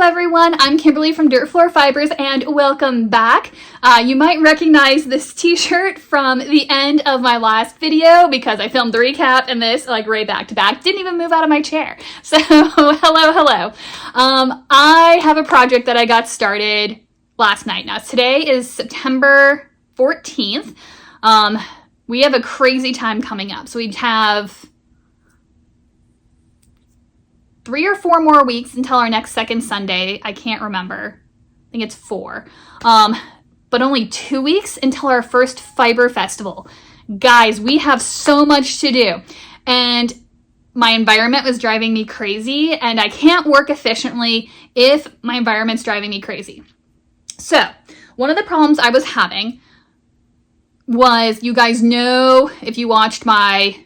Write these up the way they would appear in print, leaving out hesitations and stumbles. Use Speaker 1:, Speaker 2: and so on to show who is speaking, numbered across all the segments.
Speaker 1: Hello everyone, I'm Kimberly from Dirt Floor Fibers and welcome back. You might recognize this t-shirt from the end of my last video because I filmed the recap and this like right back to back. Didn't even move out of my chair. So hello. I have a project that I got started last night. Now today is September 14th. We have a crazy time coming up. So we have 3 or 4 more weeks until our next second Sunday. I can't remember. I think it's 4. But only 2 weeks until our first fiber festival. Guys, we have so much to do. And my environment was driving me crazy, and I can't work efficiently if my environment's driving me crazy. So, one of the problems I was having was, you guys know, if you watched my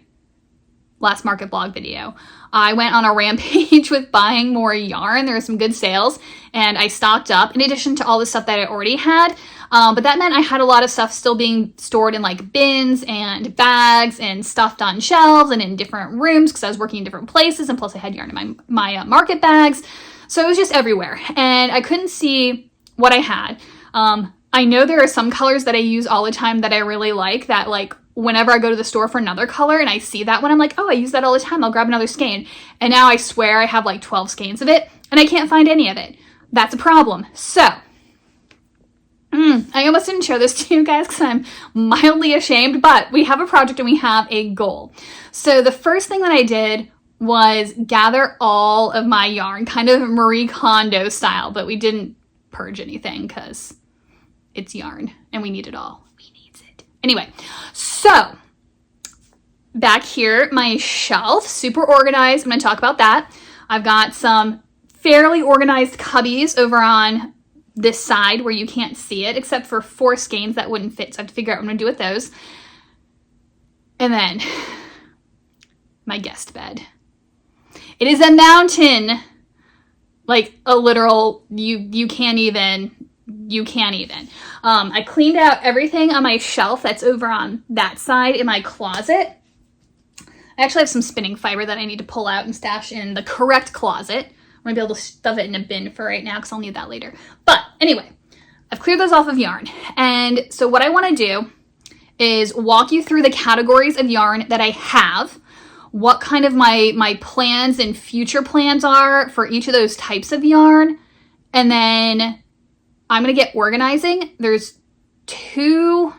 Speaker 1: last market blog video, I went on a rampage with buying more yarn. There were some good sales and I stocked up in addition to all the stuff that I already had. But that meant I had a lot of stuff still being stored in like bins and bags and stuffed on shelves and in different rooms because I was working in different places, and plus I had yarn in my market bags. So it was just everywhere and I couldn't see what I had. I know there are some colors that I use all the time that I really like, that like whenever I go to the store for another color and I see that one, I'm like, oh, I use that all the time. I'll grab another skein. And now I swear I have like 12 skeins of it and I can't find any of it. That's a problem. So, I almost didn't show this to you guys because I'm mildly ashamed, but we have a project and we have a goal. So the first thing that I did was gather all of my yarn, kind of Marie Kondo style, but we didn't purge anything because it's yarn and we need it all. We needs it. Anyway, so back here, my shelf, super organized. I'm going to talk about that. I've got some fairly organized cubbies over on this side where you can't see it, except for 4 skeins that wouldn't fit. So I have to figure out what I'm going to do with those. And then my guest bed. It is a mountain, like a literal, you can't even. I cleaned out everything on my shelf that's over on that side in my closet. I actually have some spinning fiber that I need to pull out and stash in the correct closet. I'm gonna be able to stuff it in a bin for right now because I'll need that later. But anyway, I've cleared those off of yarn. And so what I want to do is walk you through the categories of yarn that I have, what kind of my plans and future plans are for each of those types of yarn, and then I'm going to get organizing. There's 3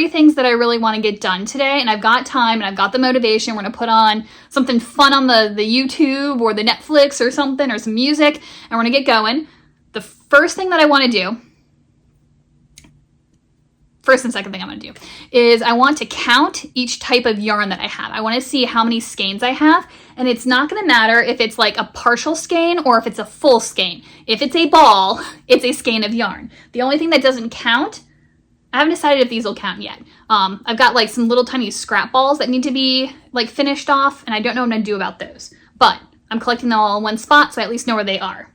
Speaker 1: things that I really want to get done today, and I've got time and I've got the motivation. We're going to put on something fun on the YouTube or the Netflix or something, or some music, and we're going to get going. The first thing that I want to do, first and second thing I'm going to do, is I want to count each type of yarn that I have. I want to see how many skeins I have, and it's not going to matter if it's like a partial skein or if it's a full skein. If it's a ball, it's a skein of yarn. The only thing that doesn't count, I haven't decided if these will count yet. I've got like some little tiny scrap balls that need to be like finished off, and I don't know what I'm going to do about those. But I'm collecting them all in one spot, so I at least know where they are.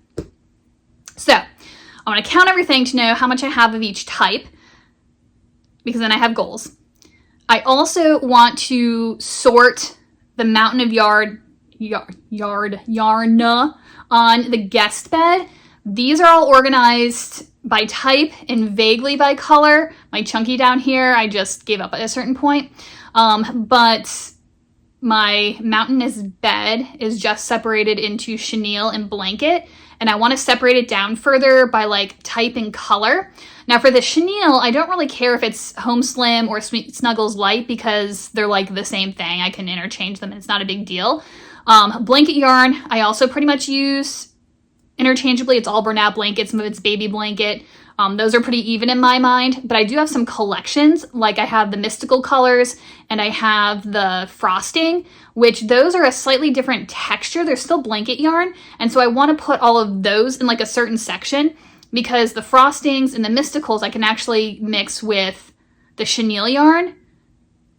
Speaker 1: So I want to count everything to know how much I have of each type, because then I have goals. I also want to sort the mountain of yarn on the guest bed. These are all organized by type and vaguely by color. My chunky down here, I just gave up at a certain point. But my mountainous bed is just separated into chenille and blanket, and I want to separate it down further by like type and color. Now for the chenille, I don't really care if it's Home Slim or Snuggles Light because they're like the same thing. I can interchange them and it's not a big deal. Blanket yarn, I also pretty much use interchangeably. It's all Bernat blanket, some of it's baby blanket. Those are pretty even in my mind, but I do have some collections. Like I have the mystical colors and I have the frosting, which those are a slightly different texture. They're still blanket yarn. And so I want to put all of those in like a certain section, because the frostings and the mysticals I can actually mix with the chenille yarn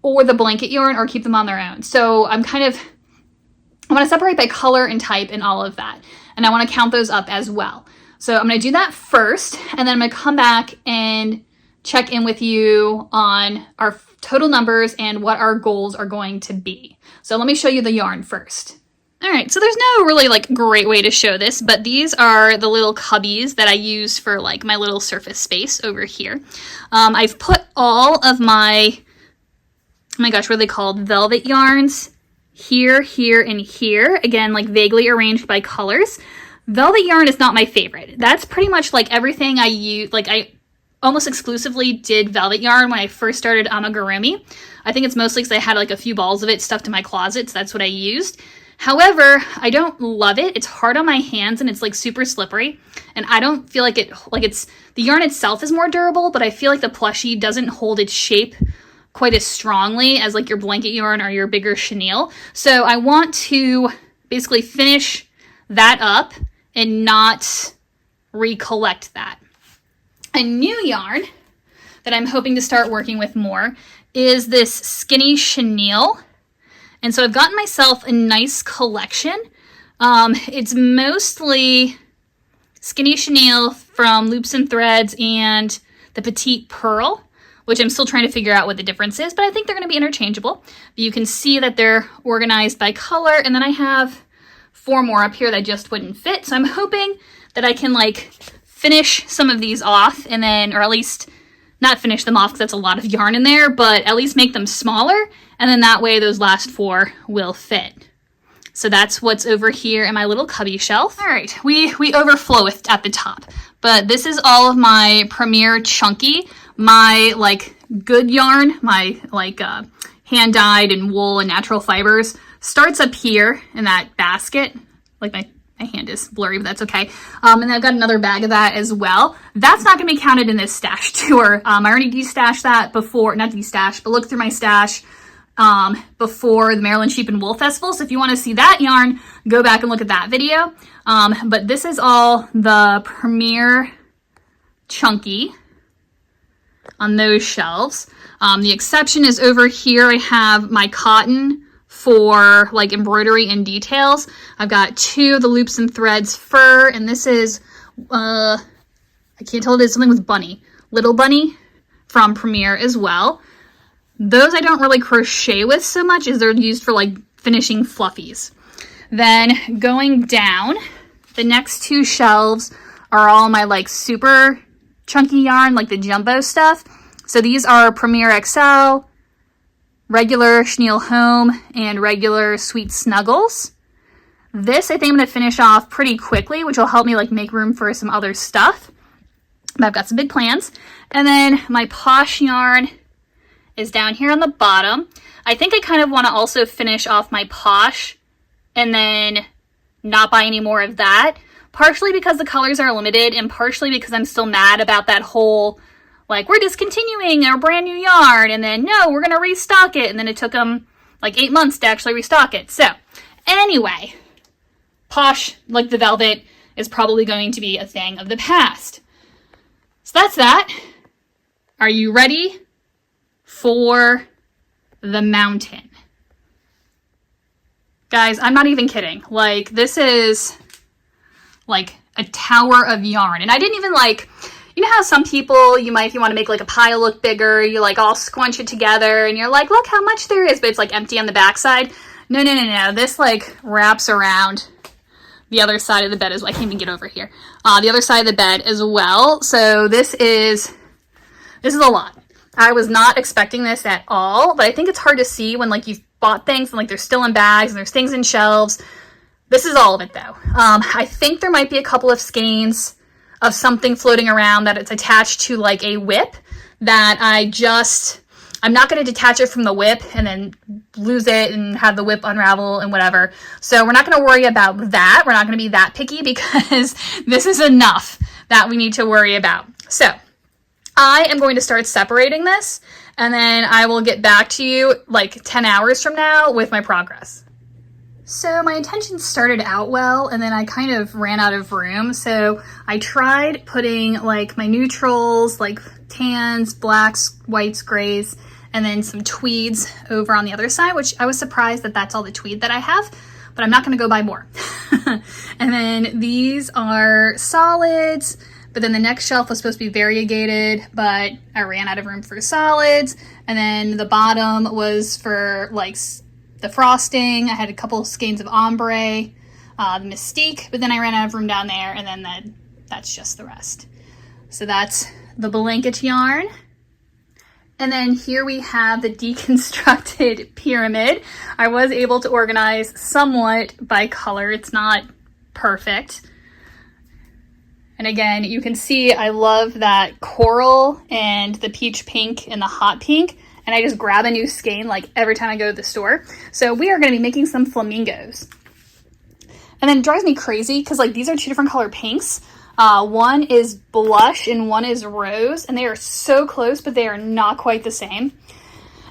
Speaker 1: or the blanket yarn or keep them on their own. So I want to separate by color and type and all of that. And I want to count those up as well. So I'm going to do that first, and then I'm going to come back and check in with you on our total numbers and what our goals are going to be. So let me show you the yarn first. All right, so there's no really like great way to show this, but these are the little cubbies that I use for like my little surface space over here. I've put all of my, oh my gosh, what are they called? Velvet yarns here, here, and here. Again, like vaguely arranged by colors. Velvet yarn is not my favorite. That's pretty much like everything I use. Like I almost exclusively did velvet yarn when I first started amigurumi. I think it's mostly because I had like a few balls of it stuffed in my closet, so that's what I used. However, I don't love it. It's hard on my hands and it's like super slippery. And I don't feel like the yarn itself is more durable, but I feel like the plushie doesn't hold its shape quite as strongly as like your blanket yarn or your bigger chenille. So I want to basically finish that up and not recollect that. A new yarn that I'm hoping to start working with more is this skinny chenille. And so I've gotten myself a nice collection. It's mostly skinny chenille from Loops and Threads and the Petite Pearl, which I'm still trying to figure out what the difference is, but I think they're going to be interchangeable. But you can see that they're organized by color, and then I have 4 more up here that just wouldn't fit. So I'm hoping that I can like finish some of these off and then, or at least not finish them off because that's a lot of yarn in there, but at least make them smaller, and then that way those last 4 will fit. So that's what's over here in my little cubby shelf. All right, we overflow at the top, but this is all of my Premier Chunky, my like good yarn, my like hand dyed and wool and natural fibers starts up here in that basket. Like my hand is blurry, but that's okay. And then I've got another bag of that as well. That's not gonna be counted in this stash tour. I already destashed that before, not destashed, but looked through my stash before the Maryland Sheep and Wool Festival. So if you want to see that yarn, go back and look at that video. But this is all the Premier Chunky on those shelves. The exception is over here. I have my cotton for like embroidery and details. I've got 2 of the Loops and Threads fur, and this is, I can't tell, it is something with bunny. Little Bunny from Premier as well. Those I don't really crochet with so much as they're used for like finishing fluffies. Then going down, the next 2 shelves are all my like super chunky yarn, like the jumbo stuff. So these are Premier XL, regular Chenille Home, and regular Sweet Snuggles. This I think I'm going to finish off pretty quickly, which will help me like make room for some other stuff. But I've got some big plans. And then my Posh yarn is down here on the bottom. I think I kind of want to also finish off my Posh and then not buy any more of that. Partially because the colors are limited, and partially because I'm still mad about that whole, like, we're discontinuing our brand new yarn, and then, no, we're going to restock it. And then it took them like 8 months to actually restock it. So, anyway, Posh, like the velvet, is probably going to be a thing of the past. So that's that. Are you ready for the mountain? Guys, I'm not even kidding. Like, this is like a tower of yarn. And I didn't even like, you know how some people, you might, if you want to make like a pile look bigger, you like all squunch it together and you're like, look how much there is, but it's like empty on the backside. No. This like wraps around the other side of the bed as well. I can't even get over here. The other side of the bed as well. So this is a lot. I was not expecting this at all, but I think it's hard to see when like you've bought things and like they're still in bags and there's things in shelves. This is all of it though. I think there might be a couple of skeins of something floating around that it's attached to like a whip that I'm not going to detach it from the whip and then lose it and have the whip unravel and whatever. So we're not going to worry about that. We're not going to be that picky because this is enough that we need to worry about. So I am going to start separating this, and then I will get back to you like 10 hours from now with my progress. So my intentions started out well, and then I kind of ran out of room. So I tried putting like my neutrals, like tans, blacks, whites, grays, and then some tweeds over on the other side, which I was surprised that that's all the tweed that I have, but I'm not going to go buy more. And then these are solids, but then the next shelf was supposed to be variegated, but I ran out of room for solids. And then the bottom was for like the frosting. I had a couple of skeins of ombre, the Mystique, but then I ran out of room down there, and then that's just the rest. So that's the blanket yarn. And then here we have the deconstructed pyramid. I was able to organize somewhat by color. It's not perfect. And again, you can see I love that coral and the peach pink and the hot pink. And I just grab a new skein like every time I go to the store. So we are going to be making some flamingos. And then it drives me crazy because like these are two different color pinks. One is blush and one is rose, and they are so close, but they are not quite the same.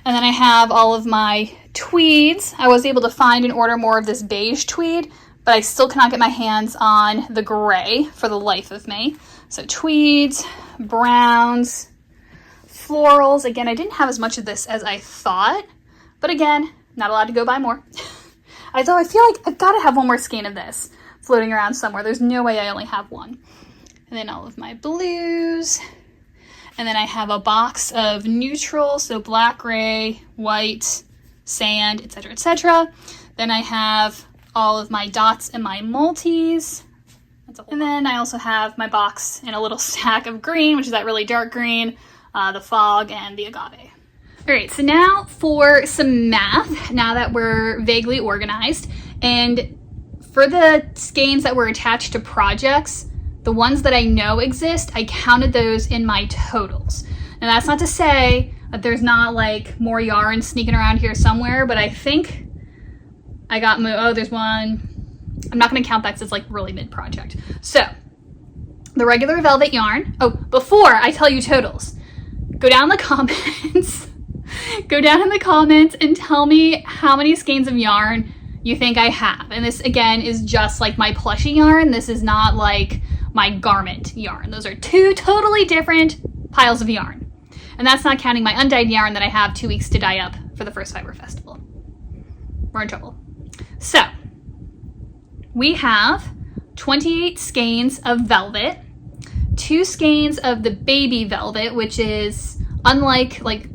Speaker 1: And then I have all of my tweeds. I was able to find and order more of this beige tweed, but I still cannot get my hands on the gray for the life of me. So tweeds, browns, florals. Again, I didn't have as much of this as I thought, but again, not allowed to go buy more. Although I feel like I've got to have one more skein of this floating around somewhere. There's no way I only have one. And then all of my blues. And then I have a box of neutrals, so black, gray, white, sand, etc., etc. Then I have all of my dots and my multis. And then I also have my box and a little stack of green, which is that really dark green, the fog, and the agave. All right, so now for some math, now that we're vaguely organized. And for the skeins that were attached to projects, the ones that I know exist, I counted those in my totals. Now that's not to say that there's not like more yarn sneaking around here somewhere, but I think I got, oh, there's one. I'm not gonna count that because it's like really mid-project. So the regular velvet yarn, oh, before I tell you totals, go down in the comments, go down in the comments and tell me how many skeins of yarn you think I have. And this again is just like my plushie yarn. This is not like my garment yarn. Those are two totally different piles of yarn. And that's not counting my undyed yarn that I have 2 weeks to dye up for the first fiber festival. We're in trouble. So we have 28 skeins of velvet, 2 skeins of the baby velvet, which is unlike like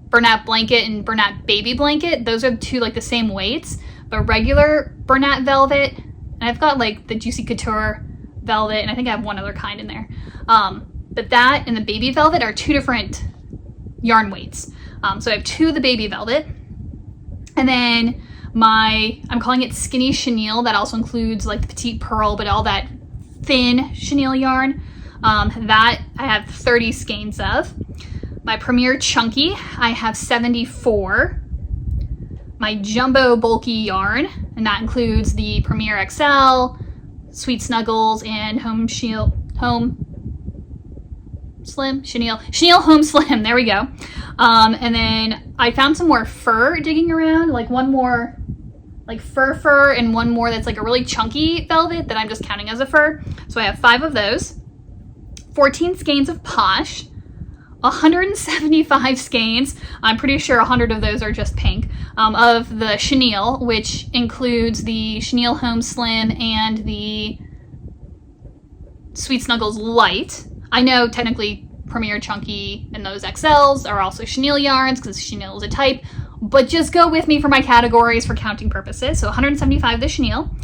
Speaker 1: Bernat blanket and Bernat baby blanket. Those are two like the same weights. But regular Bernat velvet, and I've got like the Juicy Couture velvet, and I think I have one other kind in there. But that and the baby velvet are two different yarn weights. So I have 2 of the baby velvet. And then I'm calling it skinny chenille. That also includes like the petite pearl, but all that thin chenille yarn. That I have 30 skeins of. My Premier Chunky, I have 74. My Jumbo Bulky yarn, and that includes the Premier XL, Sweet Snuggles, and Home Slim, Chenille Home Slim, there we go. And then I found some more fur digging around, like one more like fur, and one more that's like a really chunky velvet that I'm just counting as a fur. So I have 5 of those, 14 skeins of Posh, 175 skeins, I'm pretty sure 100 of those are just pink, of the chenille, which includes the Chenille Home Slim and the Sweet Snuggles Light. I know technically Premier Chunky and those XLs are also chenille yarns because chenille is a type, but just go with me for my categories for counting purposes. So 175 the chenille,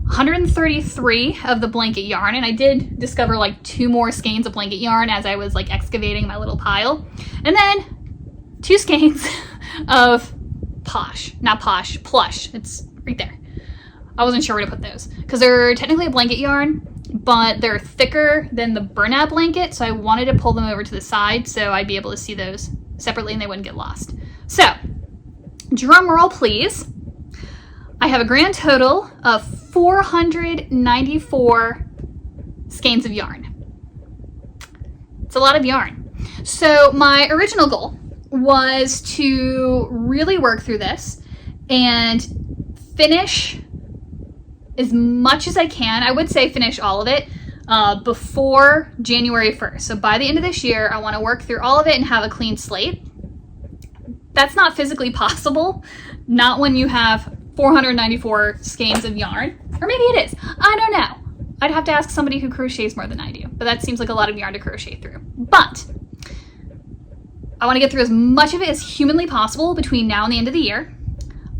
Speaker 1: 133 of the blanket yarn, and I did discover like 2 more skeins of blanket yarn as I was like excavating my little pile, and then 2 skeins of Posh, not Posh, Plush. It's right there. I wasn't sure where to put those because they're technically a blanket yarn, but they're thicker than the Bernat blanket, so I wanted to pull them over to the side so I'd be able to see those separately and they wouldn't get lost. So, drum roll please. I have a grand total of 494 skeins of yarn. It's a lot of yarn. So my original goal was to really work through this and finish as much as I can. I would say finish all of it before January 1st. So by the end of this year, I want to work through all of it and have a clean slate. That's not physically possible, not when you have 494 skeins of yarn, or maybe it is. I don't know. I'd have to ask somebody who crochets more than I do, but that seems like a lot of yarn to crochet through. But I want to get through as much of it as humanly possible between now and the end of the year.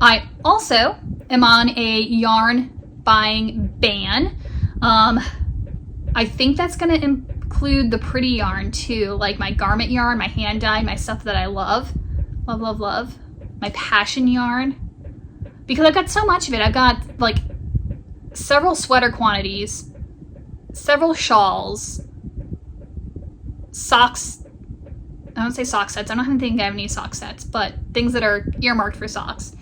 Speaker 1: I also am on a yarn buying ban. I think that's going to include the pretty yarn too, like my garment yarn, my hand dyed, my stuff that I love. Love, love, love. My passion yarn. Because I've got so much of it. I've got like several sweater quantities, several shawls, socks. I don't say sock sets. I don't think I have any sock sets, but things that are earmarked for socks.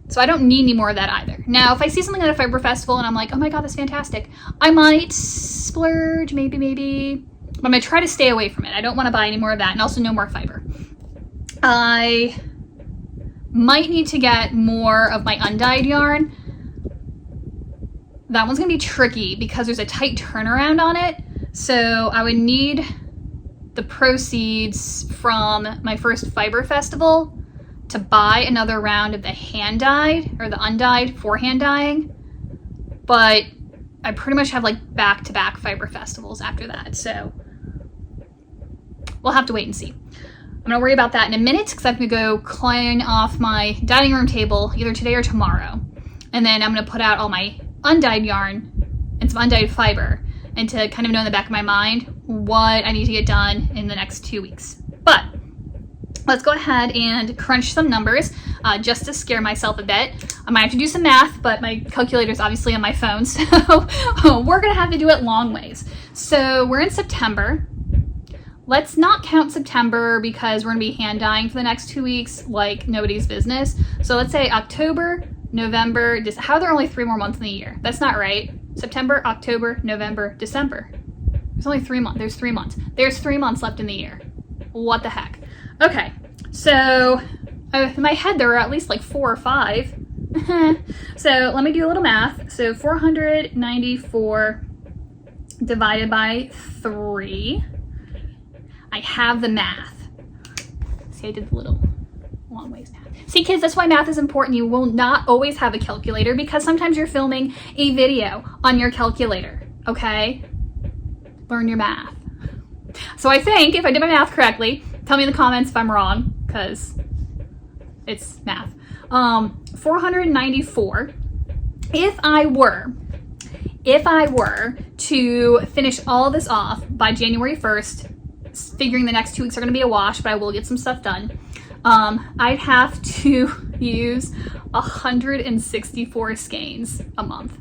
Speaker 1: So I don't need any more of that either. Now, if I see something at a fiber festival and I'm like, oh my God, that's fantastic, I might splurge, maybe. But I'm gonna try to stay away from it. I don't wanna buy any more of that, and also no more fiber. I might need to get more of my undyed yarn. That one's gonna be tricky because there's a tight turnaround on it. So I would need the proceeds from my first fiber festival to buy another round of the hand dyed or the undyed for hand dyeing. But I pretty much have like back-to-back fiber festivals after that. So we'll have to wait and see. I'm gonna worry about that in a minute because I'm gonna go clean off my dining room table either today or tomorrow. And then I'm gonna put out all my undyed yarn and some undyed fiber, and to kind of know in the back of my mind what I need to get done in the next 2 weeks. But let's go ahead and crunch some numbers just to scare myself a bit. I might have to do some math, but my calculator is obviously on my phone, so we're gonna have to do it long ways. So we're in September. Let's not count September because we're gonna be hand dyeing for the next 2 weeks like nobody's business. So let's say October, November, how are there only 3 more months in the year? That's not right. September, October, November, December. There's only 3 months. There's 3 months. There's 3 months left in the year. What the heck? Okay, so in my head there are at least like 4 or 5. So let me do a little math. So 494 divided by 3. I have the math. See, I did the little long ways math. See, kids, that's why math is important. You will not always have a calculator because sometimes you're filming a video on your calculator, okay? Learn your math. So I think if I did my math correctly, tell me in the comments if I'm wrong, because it's math. 494. If I were to finish all this off by January 1st, figuring the next 2 weeks are going to be a wash, but I will get some stuff done, I'd have to use 164 skeins a month.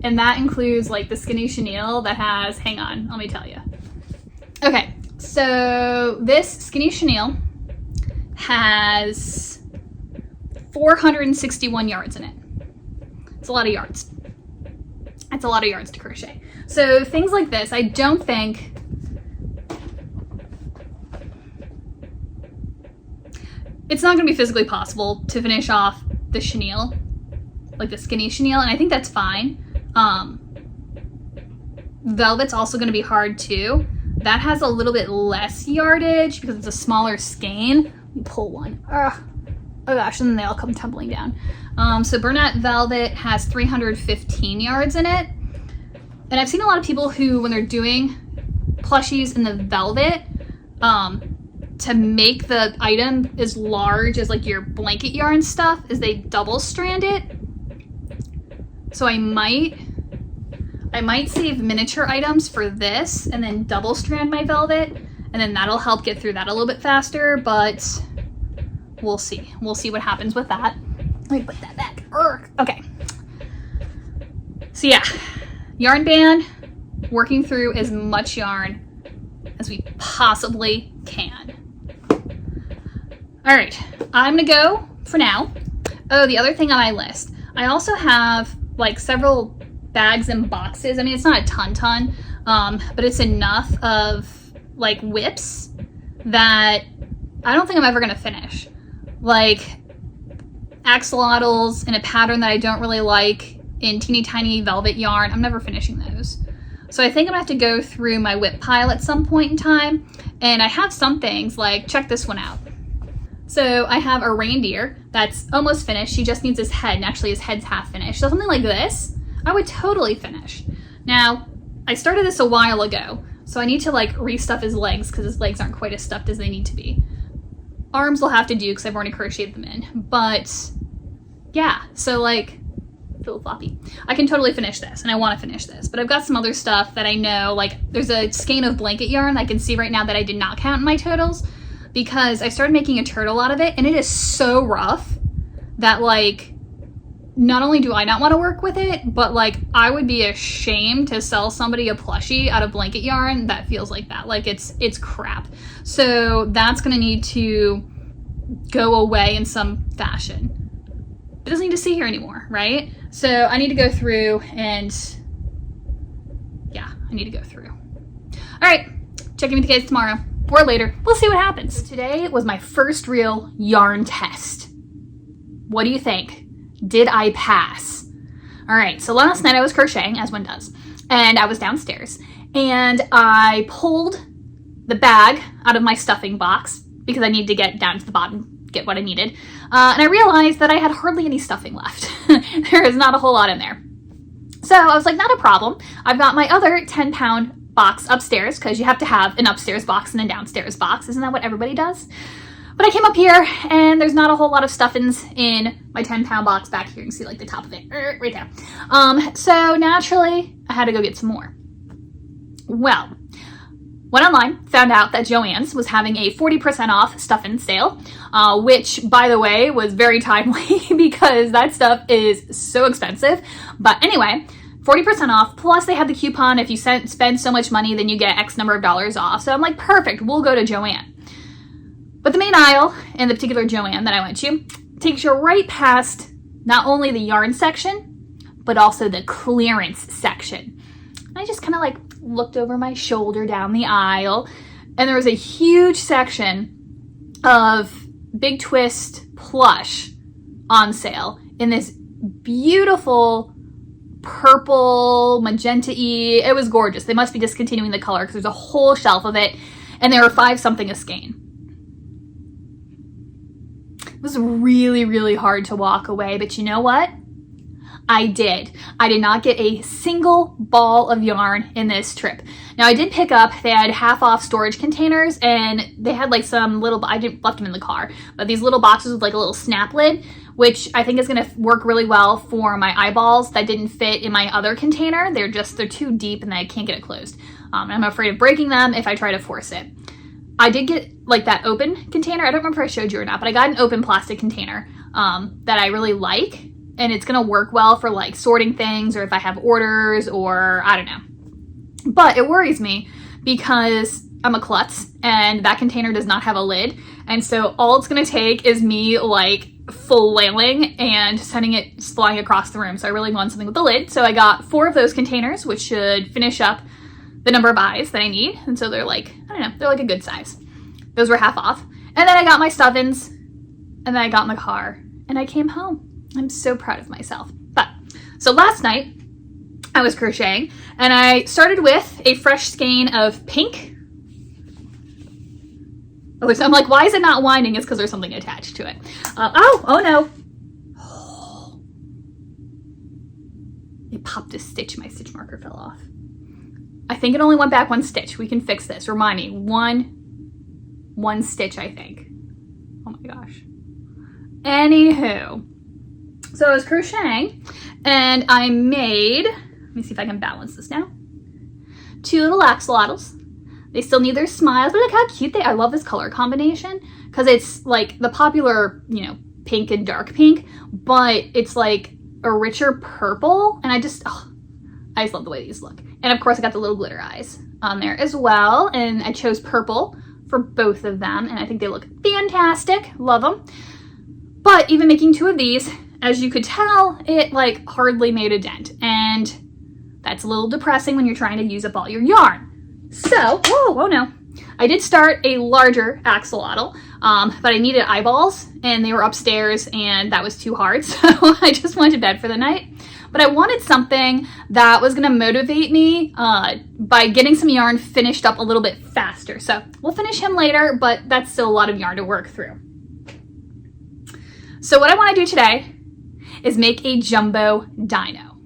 Speaker 1: And that includes like the skinny chenille that has, hang on, let me tell you. Okay, so this skinny chenille has 461 yards in it. It's a lot of yards. That's a lot of yards to crochet. So things like this, I don't think, it's not gonna be physically possible to finish off the chenille, like the skinny chenille, and I think that's fine. Velvet's also gonna be hard too. That has a little bit less yardage because it's a smaller skein. Let me pull one. Oh gosh, and then they all come tumbling down. So Bernat Velvet has 315 yards in it. And I've seen a lot of people who, when they're doing plushies in the velvet, to make the item as large as like your blanket yarn stuff, is they double strand it. So I might save miniature items for this and then double strand my velvet, and then that'll help get through that a little bit faster, but we'll see. We'll see what happens with that. Let me put that back. Okay. So yeah, yarn band, working through as much yarn as we possibly can. All right, I'm gonna go for now. Oh, the other thing on my list, I also have like several bags and boxes. I mean, it's not a ton, but it's enough of like whips that I don't think I'm ever gonna finish. Like axolotls in a pattern that I don't really like in teeny tiny velvet yarn, I'm never finishing those. So I think I'm gonna have to go through my whip pile at some point in time, and I have some things like, check this one out. So I have a reindeer that's almost finished. She just needs his head, and actually his head's half finished. So something like this, I would totally finish. Now, I started this a while ago, so I need to like restuff his legs because his legs aren't quite as stuffed as they need to be. arms will have to do because I've already crocheted them in. But yeah, so like, feel floppy. I can totally finish this, and I want to finish this, but I've got some other stuff that I know, like there's a skein of blanket yarn I can see right now that I did not count in my totals because I started making a turtle out of it, and it is so rough that like, not only do I not want to work with it, but like I would be ashamed to sell somebody a plushie out of blanket yarn that feels like that. Like it's crap. So that's gonna need to go away in some fashion. It doesn't need to see here anymore, right? So I need to go through and yeah, I need to go through. All right, check in with you guys tomorrow or later. We'll see what happens. So today was my first real yarn test. What do you think? Did I pass? All right, so last night I was crocheting, as one does, and I was downstairs, and I pulled the bag out of my stuffing box because I needed to get down to the bottom, get what I needed, and I realized that I had hardly any stuffing left. There is not a whole lot in there. So I was like, not a problem. I've got my other 10-pound box upstairs, because you have to have an upstairs box and a downstairs box. Isn't that what everybody does? But I came up here and there's not a whole lot of stuffings in my 10-pound box back here. You can see like the top of it right there. So naturally I had to go get some more. Well, went online, found out that Joann's was having a 40% off stuffing sale, which by the way was very timely because that stuff is so expensive. But anyway, 40% off, plus they had the coupon, if you spend so much money, then you get X number of dollars off. So I'm like, perfect, we'll go to Joann. But the main aisle in the particular Joann that I went to takes you right past not only the yarn section, but also the clearance section. And I just kind of like looked over my shoulder down the aisle, and there was a huge section of Big Twist plush on sale in this beautiful purple, magenta-y. It was gorgeous. They must be discontinuing the color because there's a whole shelf of it, and they were $5 something a skein. It was really, really hard to walk away, but you know what? I did. I did not get a single ball of yarn in this trip. Now I did pick up, they had half off storage containers, and they had like some little, I didn't left them in the car, but these little boxes with like a little snap lid, which I think is gonna work really well for my eyeballs that didn't fit in my other container. They're too deep and I can't get it closed. And I'm afraid of breaking them if I try to force it. I did get like that open container. I don't remember if I showed you or not, but I got an open plastic container that I really like. And it's gonna work well for like sorting things or if I have orders or I don't know. But it worries me because I'm a klutz and that container does not have a lid. And so all it's gonna take is me like flailing and sending it flying across the room. So I really want something with a lid. So I got 4 of those containers, which should finish up the number of eyes that I need. And so they're like, I don't know, they're like a good size. Those were half off. And then I got my stuffings and then I got in the car and I came home. I'm so proud of myself. But so last night I was crocheting and I started with a fresh skein of pink. Oh, so I'm like, why is it not winding? It's because there's something attached to it. Oh no. Oh. It popped a stitch. My stitch marker fell off. I think it only went back 1 stitch. We can fix this. Remind me, one stitch, I think. Oh my gosh. Anywho, so I was crocheting and I made, let me see if I can balance this now, 2 little axolotls. They still need their smiles, but look how cute they are. I love this color combination because it's like the popular, you know, pink and dark pink, but it's like a richer purple. And I just love the way these look. And of course I got the little glitter eyes on there as well. And I chose purple for both of them. And I think they look fantastic. Love them. But even making 2 of these, as you could tell, it like hardly made a dent. And that's a little depressing when you're trying to use up all your yarn. So, oh no. I did start a larger axolotl, but I needed eyeballs and they were upstairs and that was too hard. So I just went to bed for the night. But I wanted something that was gonna motivate me by getting some yarn finished up a little bit faster. So we'll finish him later, but that's still a lot of yarn to work through. So what I wanna do today is make a jumbo dino.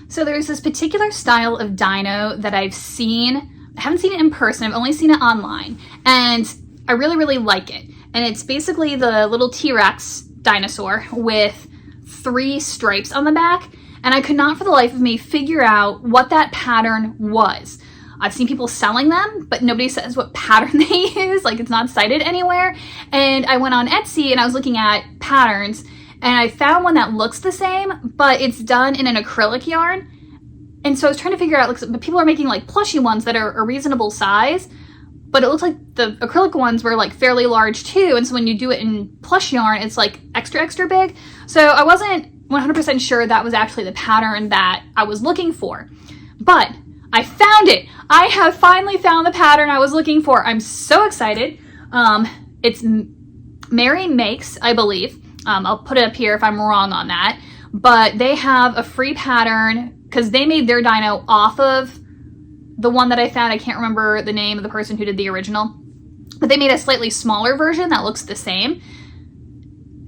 Speaker 1: So there's this particular style of dino that I've seen. I haven't seen it in person, I've only seen it online. And I really, really like it. And it's basically the little T-Rex dinosaur with 3 stripes on the back. And I could not for the life of me figure out what that pattern was. I've seen people selling them, but nobody says what pattern they use. Like, it's not cited anywhere. And I went on Etsy and I was looking at patterns, and I found one that looks the same, but it's done in an acrylic yarn. And so I was trying to figure out, but people are making like plushie ones that are a reasonable size, but it looks like the acrylic ones were like fairly large too. And so when you do it in plush yarn, it's like extra big. So I wasn't 100% sure that was actually the pattern that I was looking for, but I found it. I have finally found the pattern I was looking for. I'm so excited. It's Mary Makes, I believe. I'll put it up here if I'm wrong on that. But they have a free pattern because they made their dino off of the one that I found. I can't remember the name of the person who did the original. But they made a slightly smaller version that looks the same.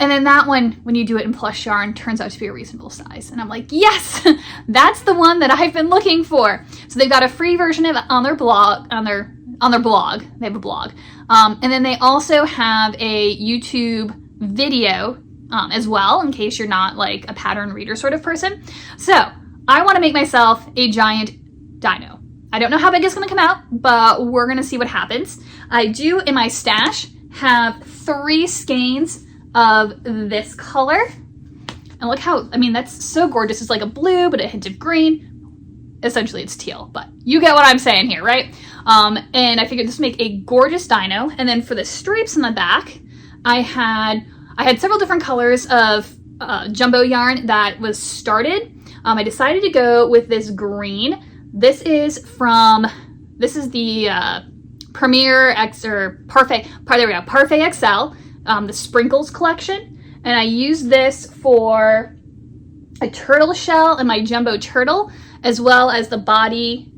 Speaker 1: And then that one, when you do it in plush yarn, turns out to be a reasonable size. And I'm like, yes, that's the one that I've been looking for. So they've got a free version of it on their blog, on their blog. They have a blog. And then they also have a YouTube video as well, in case you're not like a pattern reader sort of person. So I want to make myself a giant dino. I don't know how big it's going to come out, but we're going to see what happens. I do, in my stash, have 3 skeins of this color. And look how, I mean, that's so gorgeous. It's like a blue, but a hint of green. Essentially it's teal, but you get what I'm saying here, right? And I figured this would make a gorgeous dino. And then for the stripes in the back, I had several different colors of jumbo yarn that was started. I decided to go with this green. This is the Premier X, or Parfait XL. The Sprinkles collection, and I used this for a turtle shell and my jumbo turtle, as well as the body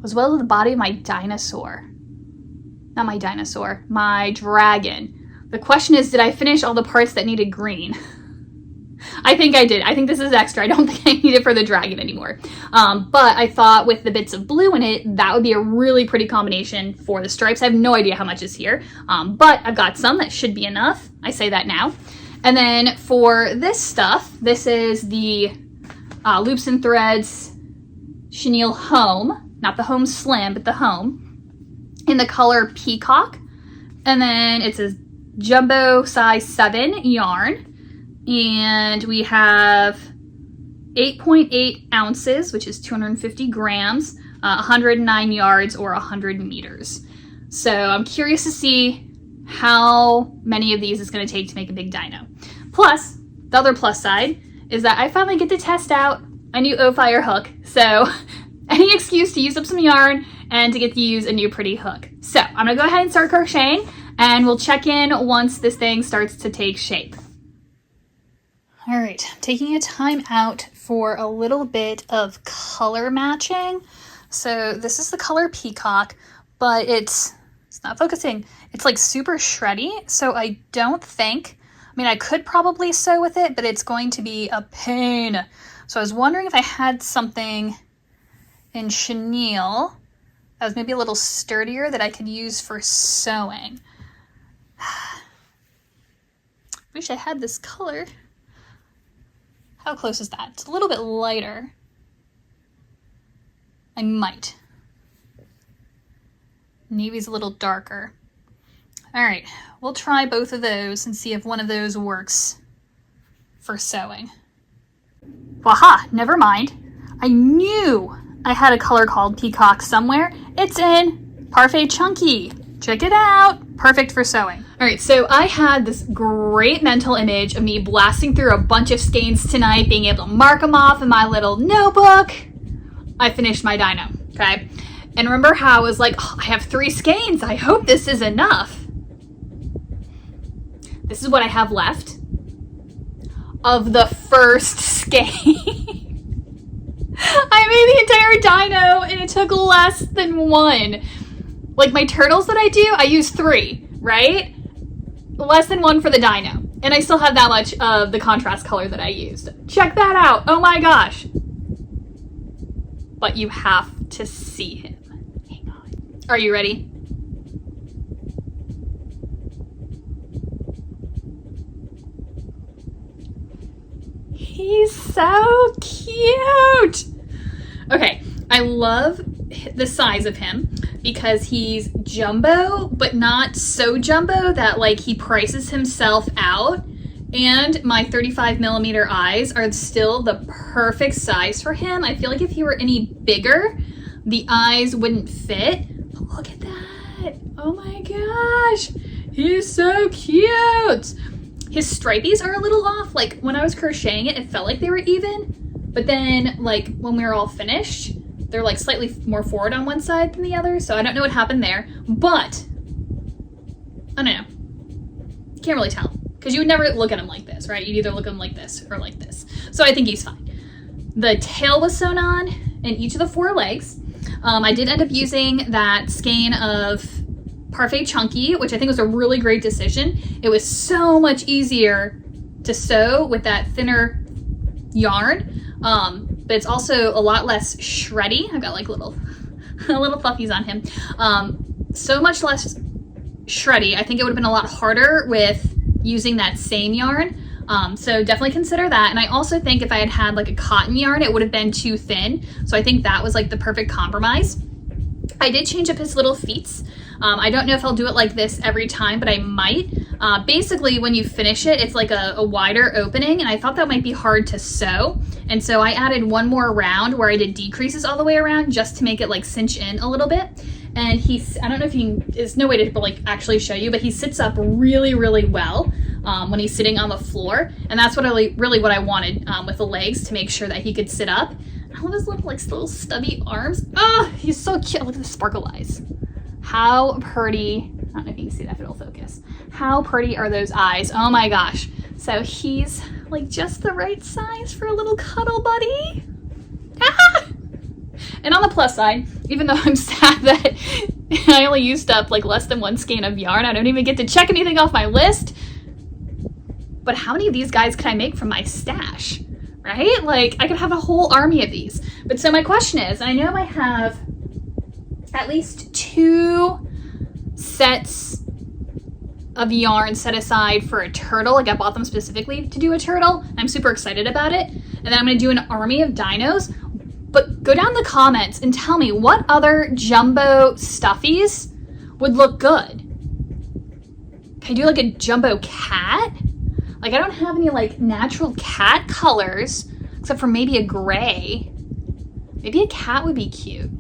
Speaker 1: of my dinosaur. Not my dinosaur, my dragon. The question is, did I finish all the parts that needed green? I think I did. I think this is extra. I don't think I need it for the dragon anymore. But I thought with the bits of blue in it, that would be a really pretty combination for the stripes. I have no idea how much is here, but I've got some that should be enough. I say that now. And then for this stuff, this is the Loops and Threads chenille Home, not the Home Slim, but the Home, in the color Peacock. And then it's a jumbo size 7 yarn. And we have 8.8 ounces, which is 250 grams, 109 yards or 100 meters. So I'm curious to see how many of these it's going to take to make a big dino. Plus, the other plus side is that I finally get to test out a new O-Fire hook. So any excuse to use up some yarn and to get to use a new pretty hook. So I'm going to go ahead and start crocheting, and we'll check in once this thing starts to take shape. All right, taking a time out for a little bit of color matching. So this is the color Peacock, but it's not focusing. It's like super shreddy, so I don't think, I mean, I could probably sew with it, but it's going to be a pain. So I was wondering if I had something in chenille that was maybe a little sturdier that I could use for sewing. Wish I had this color. How close is that? It's a little bit lighter. I might. Navy's a little darker. All right, we'll try both of those and see if one of those works for sewing. Waha, never mind. I knew I had a color called Peacock somewhere. It's in Parfait Chunky. Check it out. Perfect for sewing. All right, so I had this great mental image of me blasting through a bunch of skeins tonight, being able to mark them off in my little notebook. I finished my dino, okay? And remember how I was like, oh, I have 3 skeins. I hope this is enough. This is what I have left of the first skein. I made the entire dino and it took less than 1. Like my turtles that I do, I use 3, right? Less than 1 for the dino. And I still have that much of the contrast color that I used. Check that out. Oh my gosh. But you have to see him. Hang on. Are you ready? so cute. Okay, I love the size of him because he's jumbo, but not so jumbo that like he prices himself out. And my 35mm eyes are still the perfect size for him. I feel like if he were any bigger, the eyes wouldn't fit. But look at that. Oh my gosh. He's so cute. His stripies are a little off. Like when I was crocheting it, it felt like they were even. But then like when we were all finished, they're like slightly more forward on one side than the other. So I don't know what happened there. But I don't know. Can't really tell. Because you would never look at him like this, right? You'd either look at him like this or like this. So I think he's fine. The tail was sewn on in each of the 4 legs. I did end up using that skein of Parfait Chunky, which I think was a really great decision. It was so much easier to sew with that thinner yarn, but it's also a lot less shreddy. I've got like little fluffies on him. So much less shreddy. I think it would have been a lot harder with using that same yarn. So definitely consider that. And I also think if I had had like a cotton yarn, it would have been too thin. So I think that was like the perfect compromise. I did change up his little feet. I don't know if I'll do it like this every time, but I might. Basically, when you finish it, it's like a wider opening, and I thought that might be hard to sew. And so I added one more round where I did decreases all the way around just to make it like cinch in a little bit. And I don't know if there's no way to like actually show you, but he sits up really, really well when he's sitting on the floor. And that's what really what I wanted with the legs, to make sure that he could sit up. I love his little stubby arms. Oh, he's so cute. Look at the sparkle eyes. How pretty. I don't know if you can see that, if it'll focus. How pretty are those eyes? Oh my gosh. So he's like just the right size for a little cuddle buddy. Ah! And on the plus side, even though I'm sad that I only used up like less than 1 skein of yarn, I don't even get to check anything off my list. But how many of these guys can I make from my stash, right? Like I could have a whole army of these. But so my question is, I know I have at least 2 sets of yarn set aside for a turtle. Like I bought them specifically to do a turtle. I'm super excited about it. And then I'm gonna do an army of dinos. But go down in the comments and tell me what other jumbo stuffies would look good. Can I do like a jumbo cat? Like I don't have any like natural cat colors, except for maybe a gray. Maybe a cat would be cute.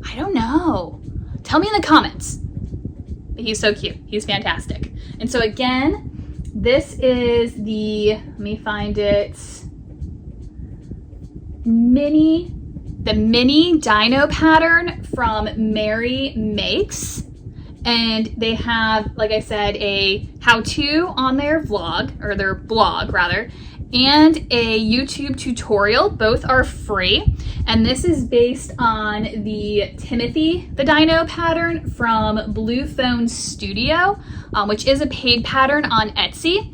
Speaker 1: I don't know. Tell me in the comments. He's so cute. He's fantastic. And so again, this is let me find it, the mini dino pattern from Mary Makes. And they have, like I said, a how-to on their vlog, or their blog rather, and a YouTube tutorial. Both are free. And this is based on the Timothy the Dino pattern from Blue Phone Studio, which is a paid pattern on Etsy.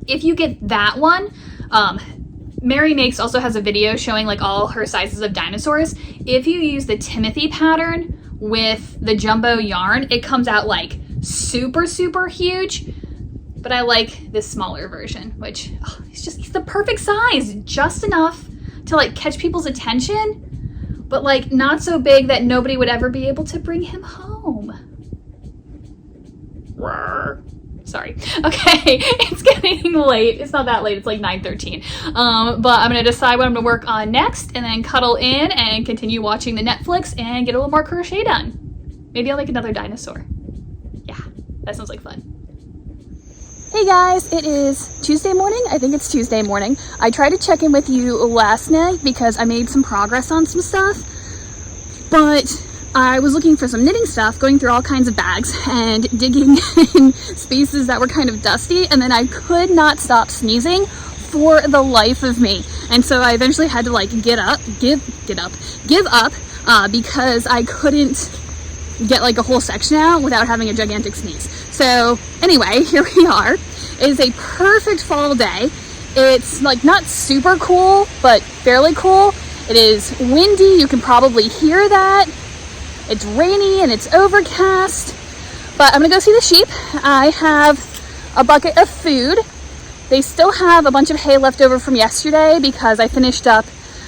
Speaker 1: If you get that one, Mary Makes also has a video showing like all her sizes of dinosaurs. If you use the Timothy pattern with the jumbo yarn, it comes out like super, super huge. But I like this smaller version, which he's the perfect size, just enough to like catch people's attention, but like not so big that nobody would ever be able to bring him home. Rawr. Sorry. Okay, it's getting late. It's not that late. It's like 9:13. But I'm gonna decide what I'm gonna work on next, and then cuddle in and continue watching the Netflix and get a little more crochet done. Maybe I'll make another dinosaur. Yeah, that sounds like fun.
Speaker 2: Hey guys, it is Tuesday morning. I think it's Tuesday morning. I tried to check in with you last night because I made some progress on some stuff, but I was looking for some knitting stuff, going through all kinds of bags and digging in spaces that were kind of dusty, and then I could not stop sneezing for the life of me. And so I eventually had to like give up because I couldn't get like a whole section out without having a gigantic sneeze. So anyway, here we are. It is a perfect fall day. It's like not super cool, but fairly cool. It is windy, you can probably hear that. It's rainy and it's overcast, but I'm gonna go see the sheep. I have a bucket of food They still have a bunch of hay left over from yesterday because I finished up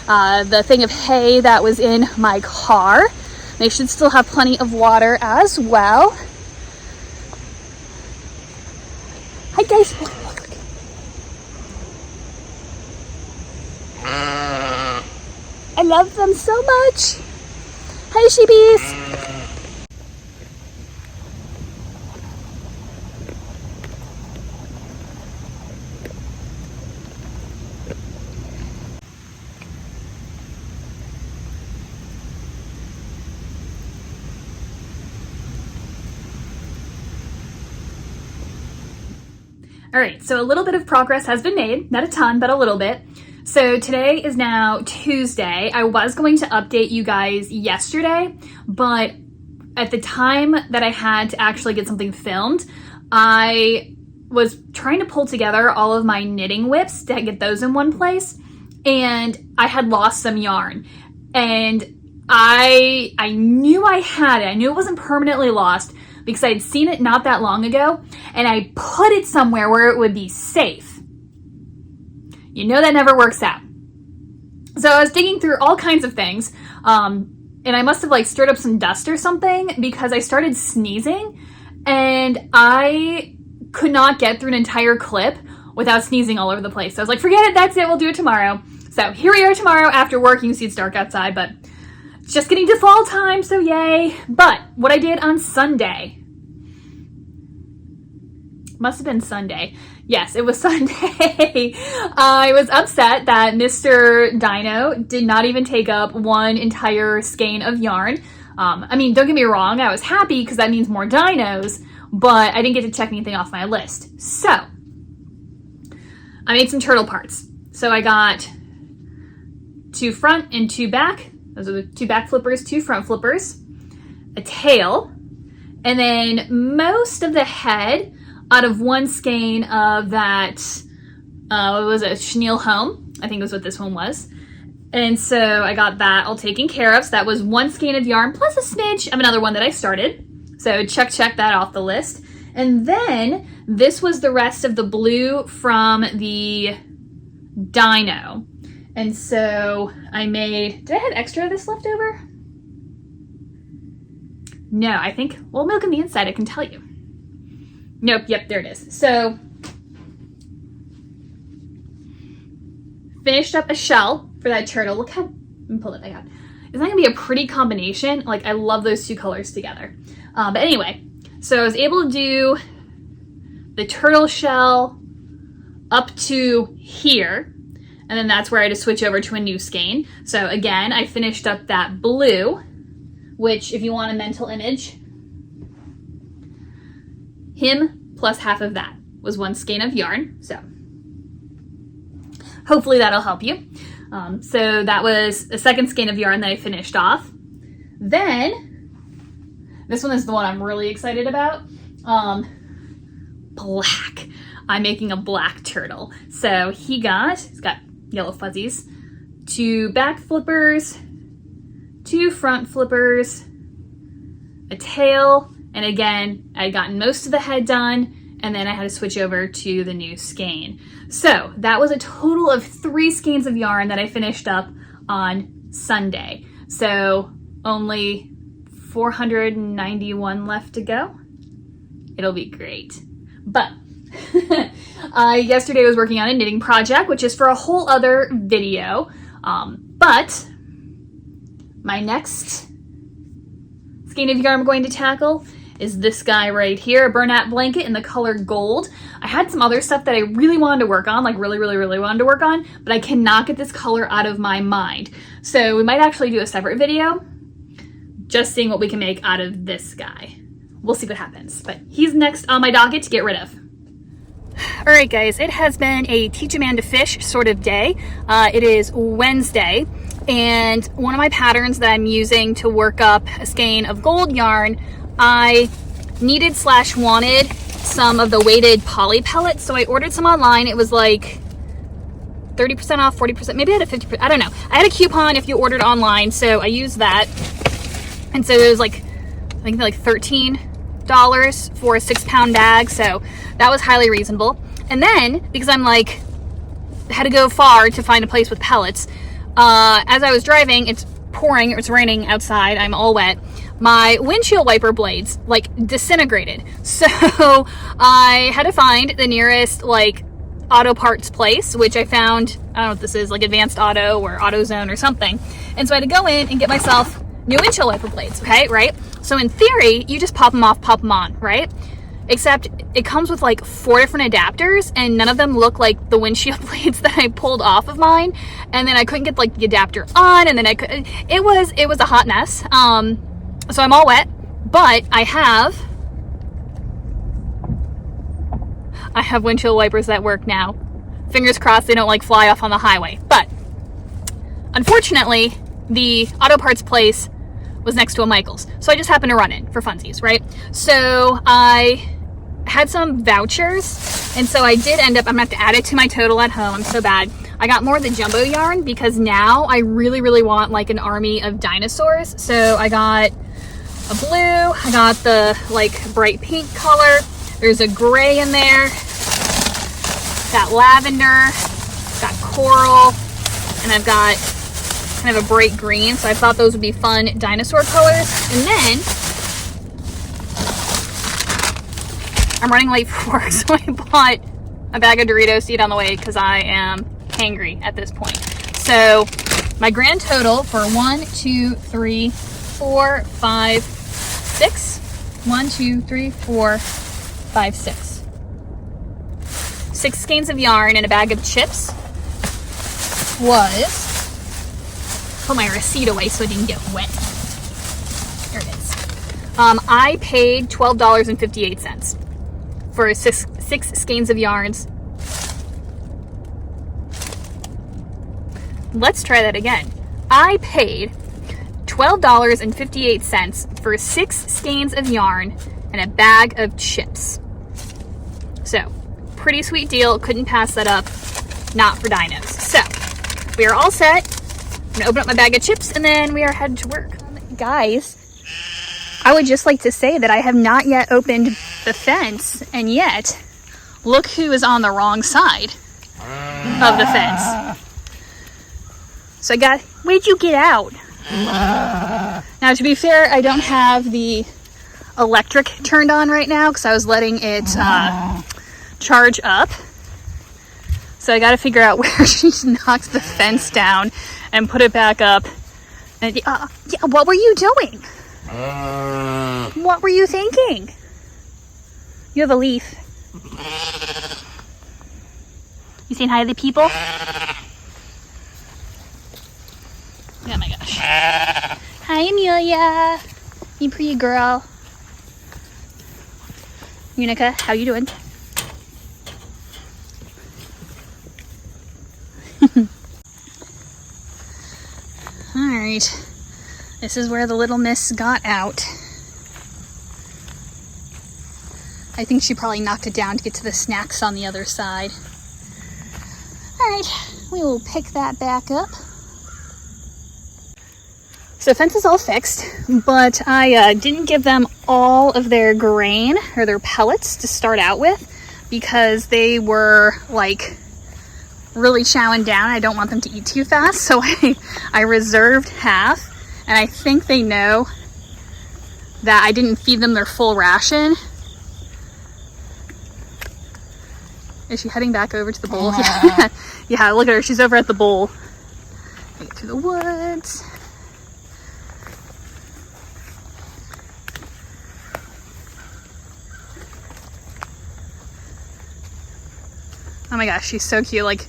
Speaker 2: the thing of hay that was in my car. They should still have plenty of water as well. Hi guys. I love them so much. Hi sheepies.
Speaker 1: All right, so a little bit of progress has been made, not a ton, but a little bit. So today is now Tuesday. I was going to update you guys yesterday, but at the time that I had to actually get something filmed, I was trying to pull together all of my knitting whips to get those in one place, and I had lost some yarn. And I knew I had it. I knew it wasn't permanently lost, because I had seen it not that long ago, and I put it somewhere where it would be safe. You know that never works out. So I was digging through all kinds of things, and I must have like stirred up some dust or something, because I started sneezing, and I could not get through an entire clip without sneezing all over the place. So I was like, forget it, that's it, we'll do it tomorrow. So here we are tomorrow after work. You can see it's dark outside, but it's just getting to fall time, so yay. But what I did on Sunday, must have been Sunday. Yes, it was Sunday. I was upset that Mr. Dino did not even take up one entire skein of yarn. I mean, don't get me wrong, I was happy because that means more dinos, but I didn't get to check anything off my list. So, I made some turtle parts. So I got 2 front and 2 back. Those are the 2 back flippers, 2 front flippers, a tail, and then most of the head out of 1 skein of that, what was it, chenille home, I think was what this one was. And so I got that all taken care of. So that was 1 skein of yarn plus a smidge of another one that I started. So check that off the list. And then this was the rest of the blue from the dino. And so I made, did I have extra of this left over? No, I think, well, milk on the inside, I can tell you. Nope, yep, there it is. So, finished up a shell for that turtle. Look how, let me pull it back out. It's not gonna be a pretty combination. Like, I love those 2 colors together. But anyway, so I was able to do the turtle shell up to here. And then that's where I had to switch over to a new skein. So again, I finished up that blue, which if you want a mental image, him plus half of that was 1 skein of yarn. So hopefully that'll help you. So that was a 2nd skein of yarn that I finished off. Then, this one is the one I'm really excited about. Black. I'm making a black turtle. So he's got yellow fuzzies, 2 back flippers, 2 front flippers, a tail, and again, I'd gotten most of the head done, and then I had to switch over to the new skein. So that was a total of 3 skeins of yarn that I finished up on Sunday. So only 491 left to go. It'll be great. But I yesterday was working on a knitting project, which is for a whole other video. But my next skein of yarn I'm going to tackle is this guy right here, a burlap blanket in the color gold. I had some other stuff that I really wanted to work on, like really wanted to work on, but I cannot get this color out of my mind. So we might actually do a separate video just seeing what we can make out of this guy. We'll see what happens, but he's next on my docket to get rid of. All right, guys, it has been a teach a man to fish sort of day. It is Wednesday, and one of my patterns that I'm using to work up a skein of gold yarn, I needed / wanted some of the weighted poly pellets, so I ordered some online. It was like 30% off, 40%, maybe I had a 50%, I don't know. I had a coupon if you ordered online, so I used that. And so it was like, I think like 13 for a 6-pound bag, so that was highly reasonable. And then, because I'm like, had to go far to find a place with pellets, as I was driving, it's pouring, it's raining outside, I'm all wet, my windshield wiper blades like disintegrated. So I had to find the nearest like auto parts place, which I found, I don't know what this is, like Advanced Auto or AutoZone or something. And so I had to go in and get myself new windshield wiper blades, okay, right? So in theory, you just pop them off, pop them on, right? Except it comes with like 4 different adapters, and none of them look like the windshield blades that I pulled off of mine. And then I couldn't get like the adapter on, and then it was a hot mess. So I'm all wet, but I have windshield wipers that work now. Fingers crossed they don't like fly off on the highway. But unfortunately, the auto parts place was next to a Michael's. So I just happened to run in for funsies, right? So I had some vouchers, and so I did end up, I'm gonna have to add it to my total at home. I'm so bad. I got more of the jumbo yarn because now I really want like an army of dinosaurs. So I got a blue, I got the like bright pink color. There's a gray in there, got lavender, got coral, and I've got kind of a bright green, so I thought those would be fun dinosaur colors. And then I'm running late for work, so I bought a bag of Doritos to eat on the way because I am hangry at this point. So my grand total for 1, 2, 3, 4, 5, 6. 1, 2, 3, 4, 5, 6. 6 skeins of yarn and a bag of chips was, put my receipt away so it didn't get wet. Here it is. I paid $12.58 for 6 skeins of yarns. Let's try that again. I paid $12.58 for 6 skeins of yarn and a bag of chips. So, pretty sweet deal. Couldn't pass that up. Not for dinos. So, we are all set. I'm gonna open up my bag of chips and then we are headed to work. Guys, I would just like to say that I have not yet opened the fence, and yet look who is on the wrong side of the fence. So where'd you get out? Now, to be fair, I don't have the electric turned on right now because I was letting it charge up. So I got to figure out where she knocked the fence down and put it back up. And yeah, what were you doing? What were you thinking? You have a leaf. You saying hi to the people? Oh my gosh. Hi, Amelia. You pretty girl. Unica, how you doing? Alright. This is where the little miss got out. I think she probably knocked it down to get to the snacks on the other side. Alright, we will pick that back up. So fence is all fixed, but I didn't give them all of their grain or their pellets to start out with because they were like really chowing down. I don't want them to eat too fast, so I reserved half, and I think they know that I didn't feed them their full ration. Is she heading back over to the bowl? Yeah, look at her. She's over at the bowl. Get through the woods. Oh my gosh, she's so cute. Like,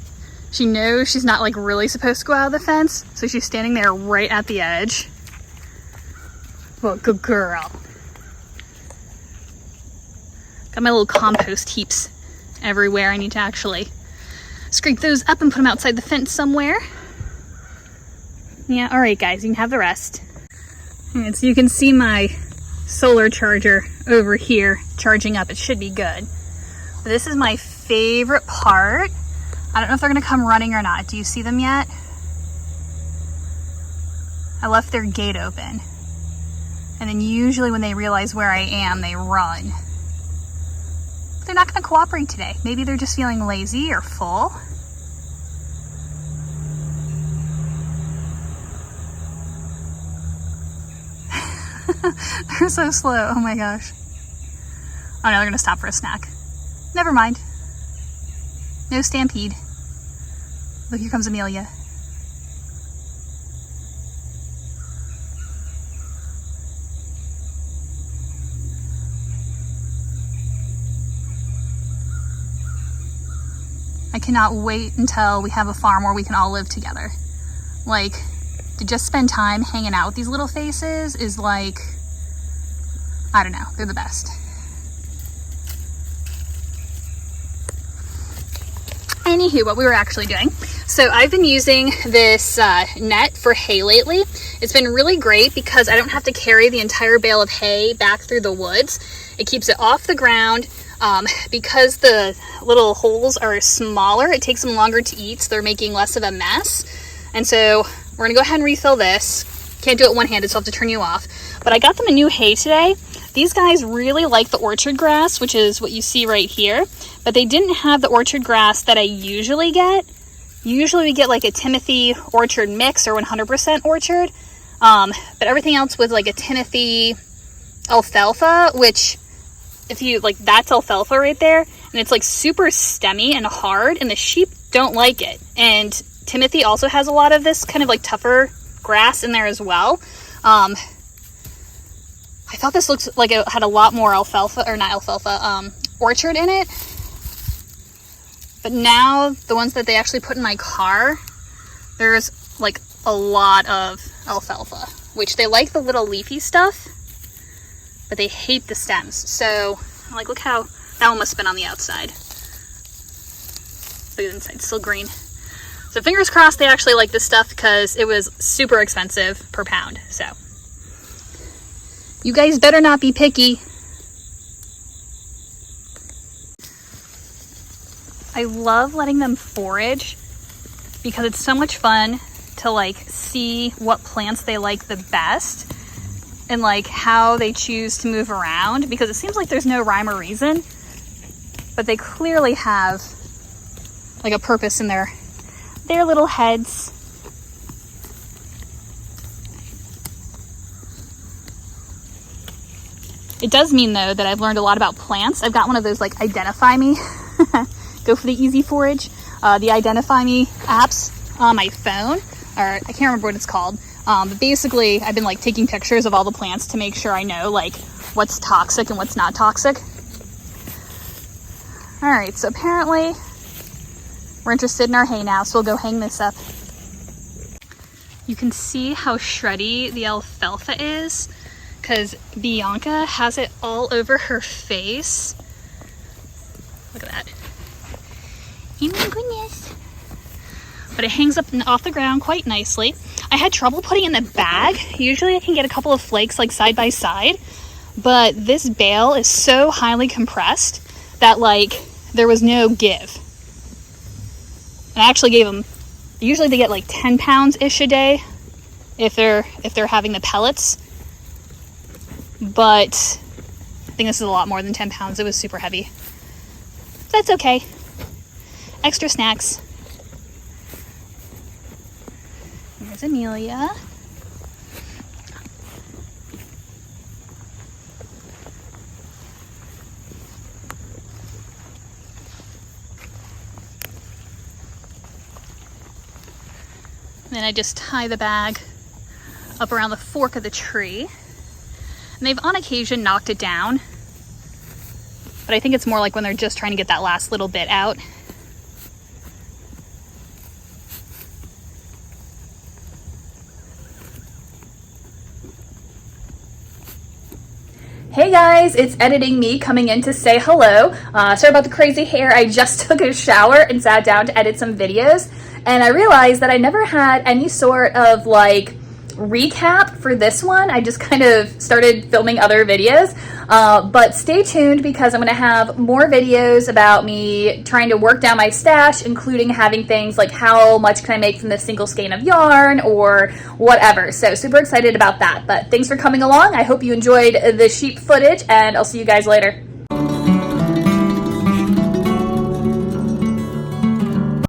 Speaker 1: she knows she's not like really supposed to go out of the fence, so she's standing there right at the edge. Well, good girl. Got my little compost heaps everywhere. I need to actually scrape those up and put them outside the fence somewhere. Yeah, all right, guys, you can have the rest. All right, so you can see my solar charger over here charging up. It should be good. But this is my favorite part. I don't know if they're gonna come running or not. Do you see them yet? I left their gate open. And then usually when they realize where I am, they run. But they're not going to cooperate today. Maybe they're just feeling lazy or full. They're so slow. Oh my gosh. Oh no, they're gonna stop for a snack. Never mind. No stampede. Look, here comes Amelia. I cannot wait until we have a farm where we can all live together. Like, to just spend time hanging out with these little faces is like, I don't know, they're the best. Anywho, what we were actually doing. So I've been using this net for hay lately. It's been really great because I don't have to carry the entire bale of hay back through the woods. It keeps it off the ground. Because the little holes are smaller, it takes them longer to eat, so they're making less of a mess. And so we're gonna go ahead and refill this. Can't do it one-handed, so I'll have to turn you off. But I got them a new hay today. These guys really like the orchard grass, which is what you see right here. But they didn't have the orchard grass that I usually get. Usually we get like a Timothy orchard mix or 100% orchard. But everything else was like a Timothy alfalfa, which if you like, that's alfalfa right there. And it's like super stemmy and hard, and the sheep don't like it. And Timothy also has a lot of this kind of like tougher grass in there as well. I thought this looked like it had a lot more alfalfa, or not alfalfa, orchard in it. But now the ones that they actually put in my car, there's like a lot of alfalfa, which they like the little leafy stuff, but they hate the stems. So like, look how that one must have been on the outside. Look at the inside, still green. So fingers crossed they actually like this stuff because it was super expensive per pound. So you guys better not be picky. I love letting them forage because it's so much fun to like see what plants they like the best and like how they choose to move around, because it seems like there's no rhyme or reason, but they clearly have like a purpose in their little heads. It does mean though that I've learned a lot about plants. I've got one of those like Identify Me, go for the easy forage, the Identify Me apps on my phone, or I can't remember what it's called. But basically I've been like taking pictures of all the plants to make sure I know like what's toxic and what's not toxic. All right, so apparently we're interested in our hay now, so we'll go hang this up. You can see how shreddy the alfalfa is because Bianca has it all over her face. Look at that. Oh my goodness. But it hangs up off the ground quite nicely. I had trouble putting it in the bag. Usually I can get a couple of flakes like side by side, but this bale is so highly compressed that like there was no give. And I actually gave them, usually they get like 10 pounds-ish a day if they're having the pellets. But I think this is a lot more than 10 pounds. It was super heavy. That's okay. Extra snacks. Here's Amelia. Then I just tie the bag up around the fork of the tree. And they've on occasion knocked it down, but I think it's more like when they're just trying to get that last little bit out.
Speaker 2: Hey guys, it's editing me coming in to say hello. Sorry about the crazy hair. I just took a shower and sat down to edit some videos, and I realized that I never had any sort of like
Speaker 1: recap for this one. I just kind of started filming other videos, but stay tuned because I'm going to have more videos about me trying to work down my stash, including having things like how much can I make from this single skein of yarn or whatever. So super excited about that. But thanks for coming along. I hope you enjoyed the sheep footage, and I'll see you guys later.